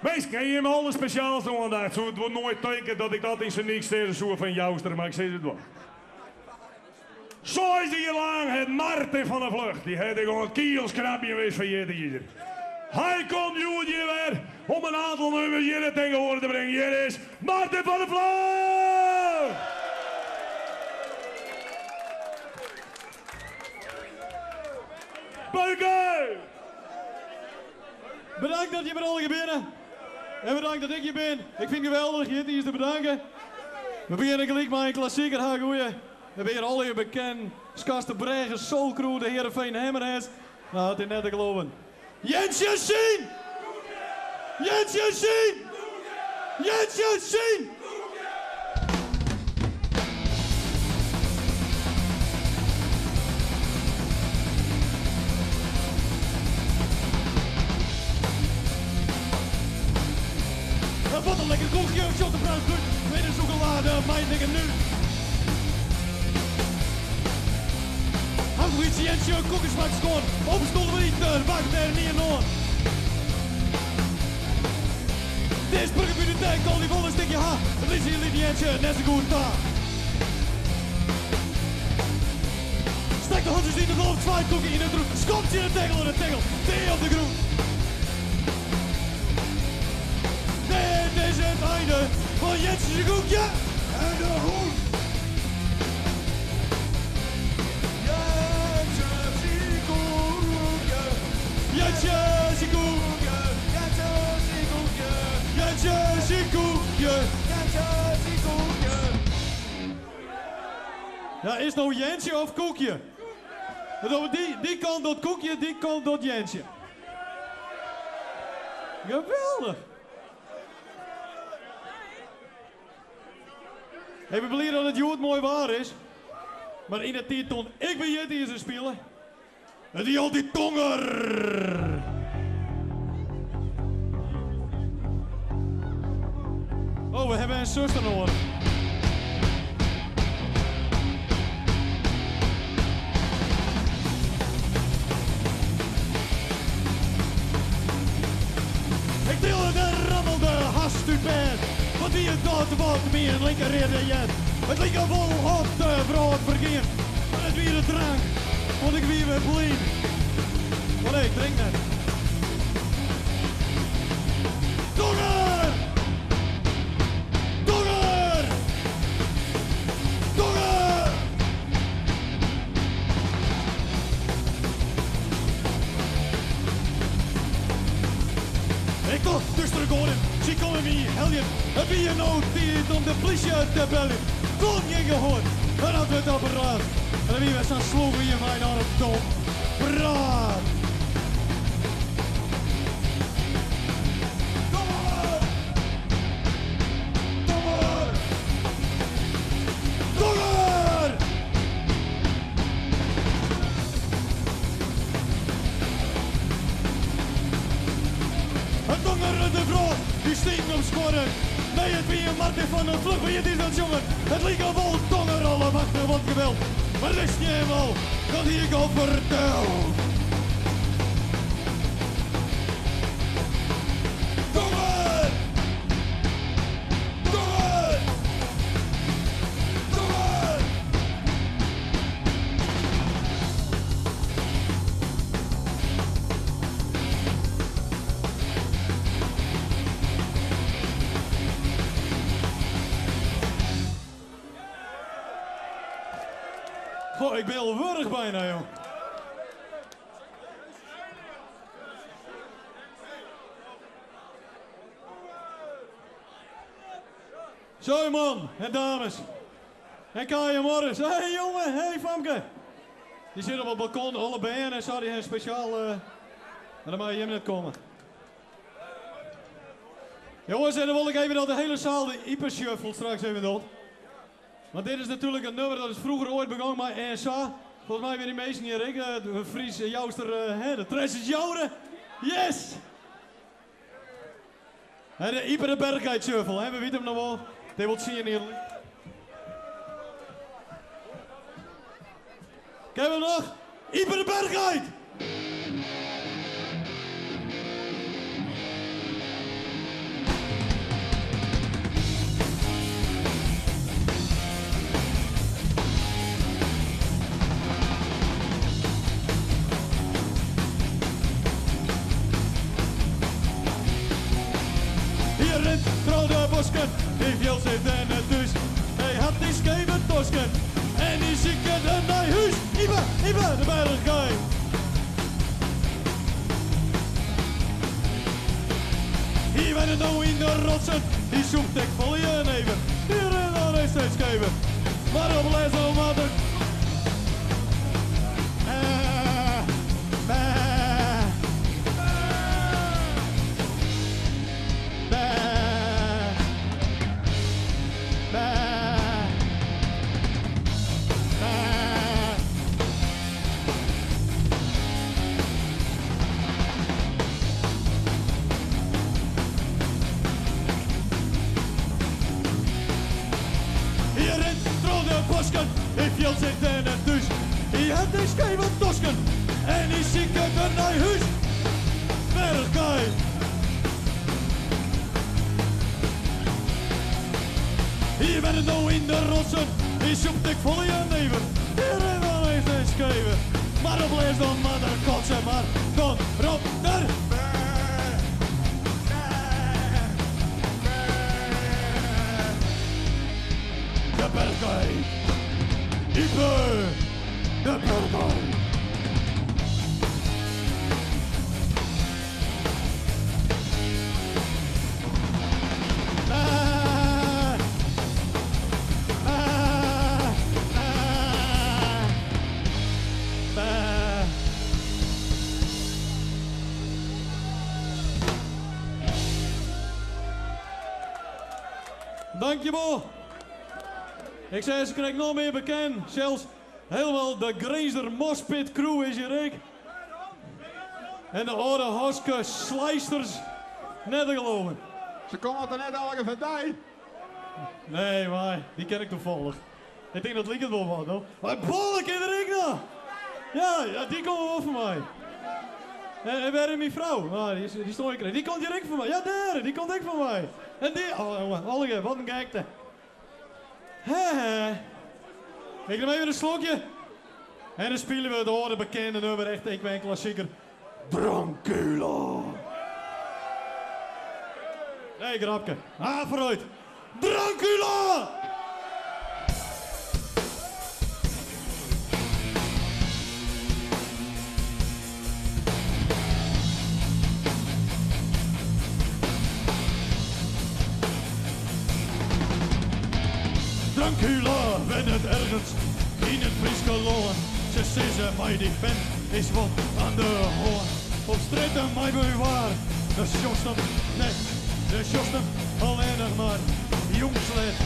Meest kan je hem alles speciaal doen vandaag. Het wordt nooit denken dat ik dat in zijn niks tegen zo van jouster, maar ik zeg het wel. Zo is hij lang, het Marten van de vlucht. Die had gewoon het kielskrapje geweest van ieder. Hij komt jullie weer om een aantal nummers hier tegenwoordig te brengen. Hier is Marten van de vlucht! Beuken! Bedankt dat je bent al binnen. En bedankt dat ik hier ben. Ik vind het geweldig je hier te bedanken. We beginnen gelijk met een klassieker. Ha, goeie. We hebben hier al hier bekend. Skaste Bregen, Soul Crew, de Heerenveen Hammerheads. Nou, het is net te geloven. Jensje zien! Jensje zien! Jensje zien! Wat een lekker koekje, shot de bruin goed. Tweede chocolade, mijn dingen nu. Hangoiets, Jensje, koekensmaak schoon. Opstonden we niet, wacht er niet in noord. Deze burgerbibliotheek, al die volle stikje ha. Het is hier niet Jensje, net zo goed daar. Stek de handjes in de golf, zwaait koekje in het roep. Schopt je in de tegel, thee op de groen. Dit is het einde van Jensje koekje en de hoen. Jensje koekje, Jensje koekje, Jensje koekje, Jensje koekje. Ja, is nou Jensje of koekje? Die kant dat koekje, die kant dat Jensje. Geweldig. Hey, we beleven dat het jood mooi waar is. Maar in de tijd toen ik bij Jetty is spelen. En die altijd tonger. Oh, we hebben een zuster nodig. Ik trilde de rammelde hast uit bed. Want die het dat wat meer een linker reden jet. Het linker vol op de brood vergeet. Maar het weer de drank, want ik weer blind. Maar ik drink net. Donger! Donger! Donger! Ik toch dus terug horen. Ze komen me helden. Heb je nou tijd om de politie te bellen? Kon je gehoord? En had het apparaat. En dan wie was dan sloegen hier mijn arm dom. Praat! Donger! Donger! Donger! Het donger de vrouw, die steken op scoren. Nee, het wie een Marten van een vlug, wie het is dat jongen. Het ligt al vol tonger, alle wachten wat geweld. Maar rest je hem al, dat hier ik al vertel. Donger! Donger! Donger! Goh, ik ben al wurg bijna, joh. Zo, man en dames. En Kaya Morris. Hé, hey, jongen. Hé, hey, Famke. Die zit op het balkon, alle bijen en zou die speciaal... En dan mag je hem net komen. Jongens, en dan wil ik even dat de hele zaal de hypershuffle straks even doet. Want dit is natuurlijk een nummer dat is vroeger ooit begonnen met ESA. Volgens mij weer die meesten hier, ik, de Fries jouster, de Tresses Joure. Yes! En de Iper de Bergheid Shuffle, we weten hem nog wel. Die wil zien hier. Kennen we nog? Iper de Bergheid! Hier rent door de bosken, die viel zit in het huis. Hij had die scheve tosken en die zieken naar huis. Iba, de bergkei. Hier ben het nou in de rotsen, die zoekt ik vol je neven. Hier en daar is het scheve, maar op les al wat er. Ik viel zit in het huis. Die had die scheve tosken en die zieke naar huis. Bergkei. Hier ben het nou in de rotsen. Die zoekt ik vol je neven. Hier en dan heeft hij schreven. Maar op lees dan maar de kotsen maar. Dan Rob der. De Bergkei. Ipe, de Bergkei. Dankjewel. Ik zei, ze krijgen nog meer bekend. Zelfs helemaal de Grazer Mospit crew is hier ik. En de oude Hoske Slijsters. Net te geloven. Ze komen er net al voorbij. Nee, maar die ken ik toevallig. Ik denk dat het wel wat, hoor. Maar Bolle, ken ik nog? Ja, die komen wel van mij. En waar is mijn vrouw? Ah, die stond ik er. Die komt direct van mij. Ja, daar, die komt echt van mij. En die, oh jongen, Olge, wat een gekte. Ik neem even een slokje. En dan spelen we de oude bekende nummer, echt ik ben een klassieker. Dracula. Nee, grapje. Vooruit. Dracula! Dracula, ben het ergens in het Frieskeloon. Ze zeggen mij die vent is wat aan de hoorn. Op strijd en mij bewaar. De sjosten, nee, de sjosten alleen nog maar. Jongsled,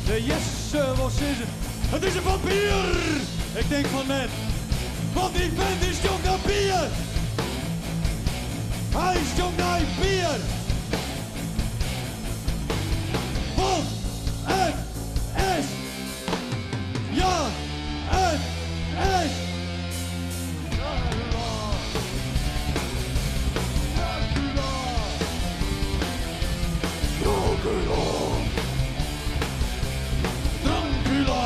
de Jesse, wat is het? Het is een vampier! Ik denk van net, want die vent is jong naar bier. Hij is jong naar bier. Want het is, ja, het is. Dracula. Dracula.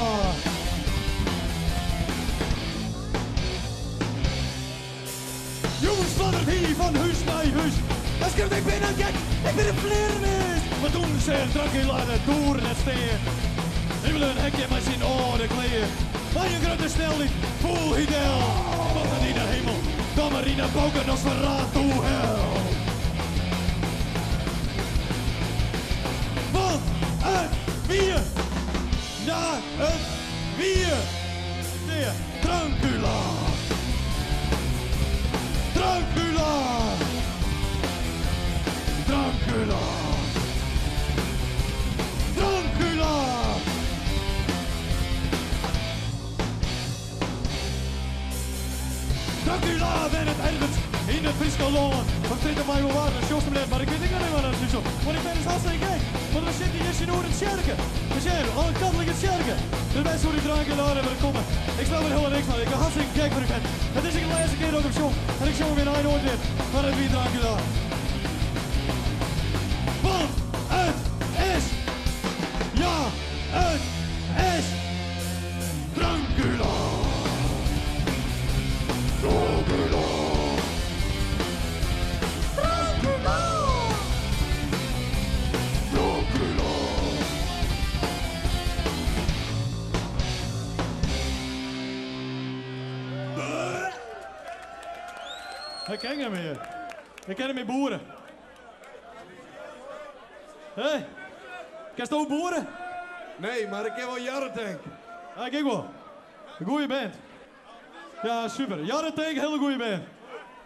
Jongens, fladdert hier van huis naar huis. Als ik ben een gek, ik ben een vleermuis. Maar toen zei Dracula de door het steen. Ik wil een hekje met zijn oude kleren. Maar je grote snel niet, voel hidel. Wat er in de hemel, dan maar in de boken als verraad toe hel. Van het bier naar het bier. De Dracula. Dracula. Dracula. Dracula. Dracula ben het ergens in het Frieskeloon. Van 20 mei waar een sjoost maar ik weet niet meer wat dat is zo. Want ik ben dus hartstikke gek. Want er zit hier in het sjerken. We zijn al een katholieke sjerken. De mensen hoe die Dracula hebben komen. Ik snap er helemaal niks van. Ik ben hartstikke gek voor ik ben. Het is de laatste keer dat ik hem zong. En ik zong hem weer nooit nooit dit. Maar het wie Dracula. Want het is, ja, het is Dracula. Dracula. Dracula. Ik ken hem meer. Ik ken hem met boeren. Hé? Ken je ook boeren? Nee, maar ik heb wel Jarretank. Ja, kijk wel. Een goeie band. Ja, super. Jarretank, hele goeie band.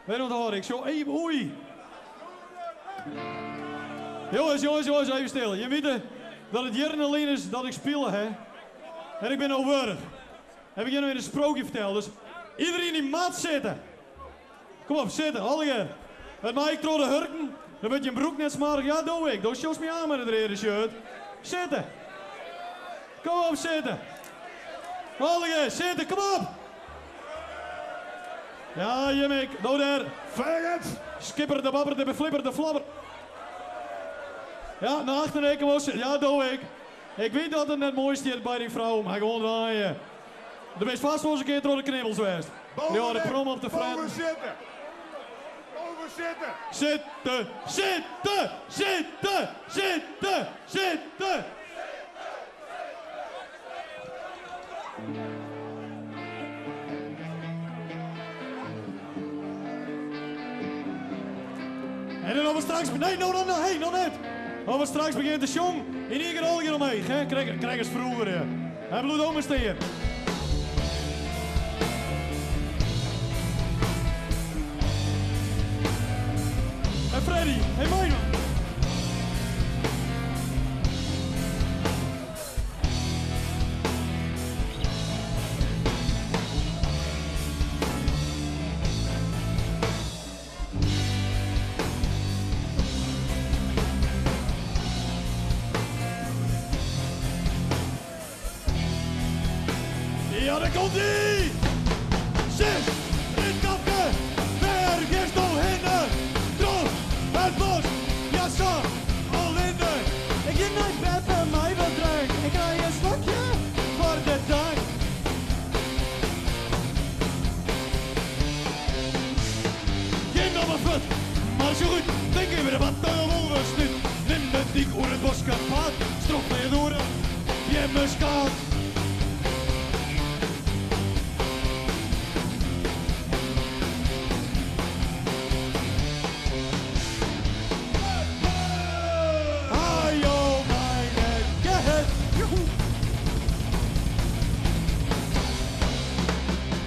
Weet je wat hoor ik? Zo even, oei. Jongens, even stil. Je weet dat het hier alleen is dat ik speel, hè. En ik ben overig. Heb ik je nog in een sprookje verteld, dus iedereen die maat zitten. Kom op, zitten, alle. Met mij ik trouw de hurken, dan moet je een broek net smarig. Ja, doe ik. Doe shows me aan met het reden shirt. Zitten. Kom op, zitten. Alle, zitten, kom op. Ja, Jimmik, doe daar. Faggot! Skipper, de babber, de beflipper, de flabber. Ja, naar achteren, kom op. Ja, doe ik. Ik weet dat het net mooi is bij die vrouw, maar gewoon waaien. Er is vast wel eens een keer door de knibbels geweest. Ja, de prom op de fret. Boven zitten. Boven zitten. Zitten, zitten, zitten, zitten, zitten. En dan we straks... Nee, nog net. Als we straks begint de show, in ieder geval hier omheen. Krijg eens vroeger, ja. En bloed om steen. En Freddy, hey Mino. Ja, daar komt ie! Zit, in kapje, vergis nog hinder, droog, het bos, ja zo, al hinder. Ik heb nooit bed bij mij wat drank, ik ga je een slokje voor de dank. Geen nog maar fut, maar zo goed, denk even wat de wolven stuurt. Neem de dik oor het bos kapot, strop weer door, je muskaat.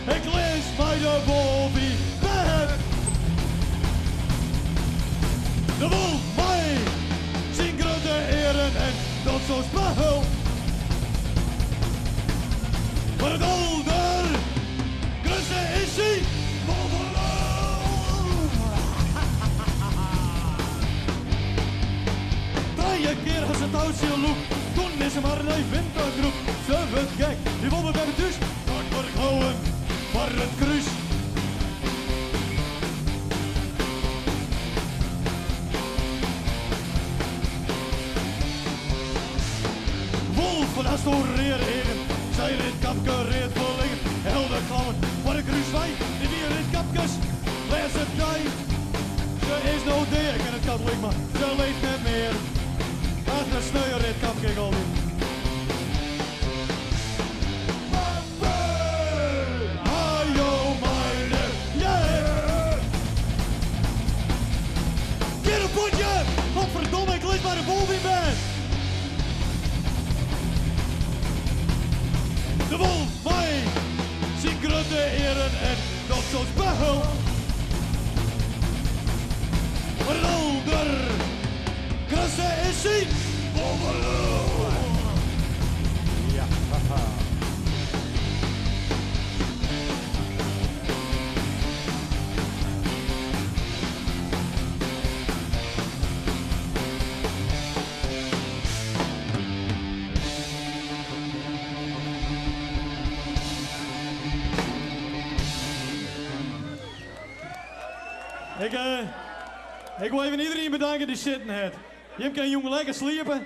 Ik lees bij de wolfie bed. De wolf mij zijn grote eren en dat zo spel. Maar het older grusse is hij. Drie keer als het oudste loop, toen is er maar een wintergroep. Ze wordt gek, die wolven hebben dus nooit wordt gehouden. Voor het kruis. Wolf van Astoria-heden, zij in kapke reed voor liggen. Helder klammen, voor de kruiswij, die weer in kapkes. Lees het tijd. Ze is nou deer, ik ken het katholiek, maar ze leeft net meer. Achter de sneuier reed kapke ik alweer. Godverdomme, ik lees bij de wolf in bed. De wolf, mij, zijn grote eren en dat zo'n spel. Maar een older, krasse is hij. Ja, haha. Ik wil even iedereen bedanken die zitten heeft. Je kan jongen lekker sliepen.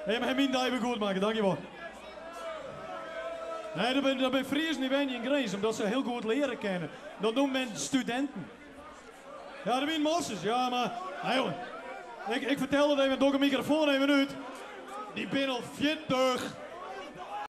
En je hebt hem daar even goed maken, dankjewel. Nee, dat ben Fries niet ben je in Grijs, omdat ze heel goed leren kennen. Dat noemt men studenten. Ja, dat zijn mossers, ja, maar... Hey, jongen, ik vertel het even, door een microfoon even uit. Die ben al 40.